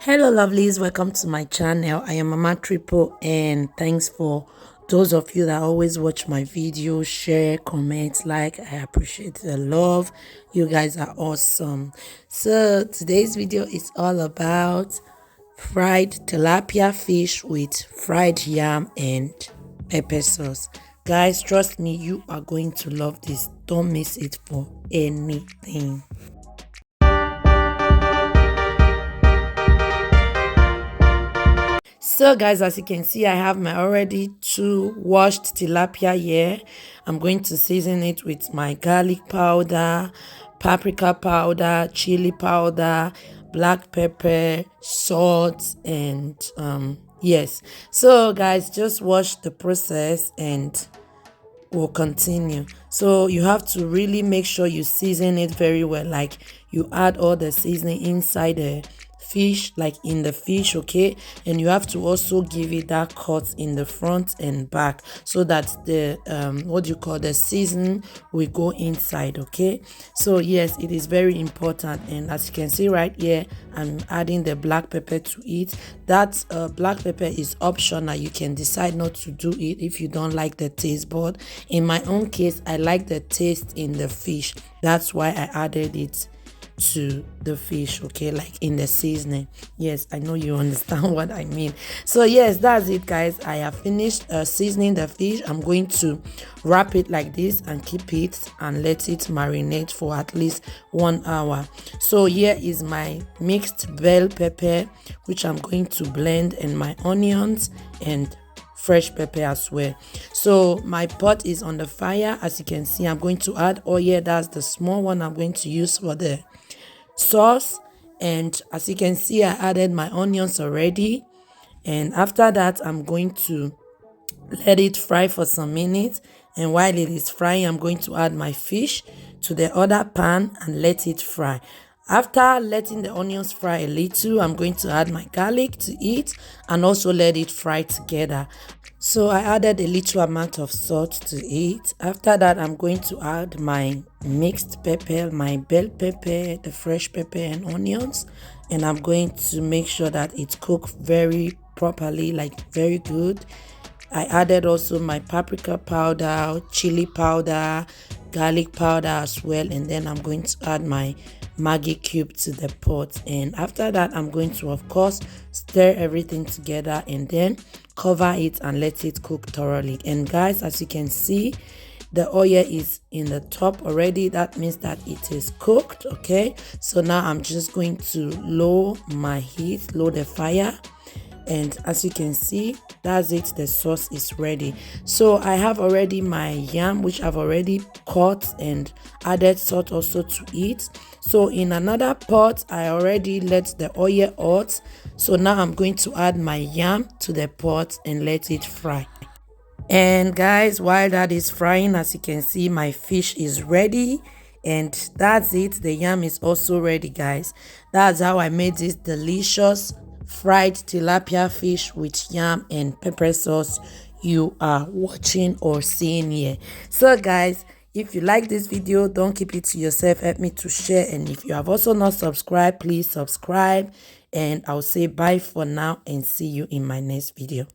Hello lovelies, welcome to my channel. I am Mama Triple, and thanks for those of you that always watch my videos, share, comment, like. I appreciate the love. You guys are awesome. So today's video is all about fried tilapia fish with fried yam and pepper sauce. Guys, trust me, you are going to love this. Don't miss it for anything. So guys, as you can see, I have my already two washed tilapia here. I'm going to season it with my garlic powder, paprika powder, chili powder, black pepper, salt, and yes. So guys, just watch the process and we'll continue. So you have to really make sure you season it very well, like you add all the seasoning inside the fish, like in the fish, okay? And you have to also give it that cut in the front and back so that the what do you call, the season will go inside, okay? So yes, it is very important. And as you can see right here, I'm adding the black pepper to it. That black pepper is optional. You can decide not to do it if you don't like the taste, but in my own case, I like the taste in the fish. That's why I added it to the fish, okay, like in the seasoning. Yes, I know you understand what I mean. So yes, that's it guys. I have finished seasoning the fish. I'm going to wrap it like this and keep it and let it marinate for at least 1 hour. So here is my mixed bell pepper, which I'm going to blend, and my onions and fresh pepper as well. So my pot is on the fire. As you can see, I'm going to add oil. That's the small one I'm going to use for the sauce. And as you can see, I added my onions already, and after that I'm going to let it fry for some minutes. And while it is frying, I'm going to add my fish to the other pan and let it fry. After letting the onions fry a little, I'm going to add my garlic to it and also let it fry together. So I added a little amount of salt to it. After that, I'm going to add my mixed pepper, my bell pepper, the fresh pepper and onions. And I'm going to make sure that it cooks very properly, like very good. I added also my paprika powder, chili powder, garlic powder as well. And then I'm going to add my Maggi cube to the pot. And after that, I'm going to, of course, stir everything together and then cover it and let it cook thoroughly. And guys, as you can see, the oil is in the top already. That means that it is cooked, okay? So now I'm just going to lower my heat, lower the fire. And as you can see, that's it, the sauce is ready. So I have already my yam, which I've already cut and added salt also to it. So in another pot, I already let the oil hot. So now I'm going to add my yam to the pot and let it fry. And guys, while that is frying, as you can see, my fish is ready. And that's it, the yam is also ready, guys. That's how I made this delicious fried tilapia fish with yam and pepper sauce you are watching or seeing here. So guys, if you like this video, don't keep it to yourself, help me to share. And if you have also not subscribed, please subscribe. And I'll say bye for now and see you in my next video.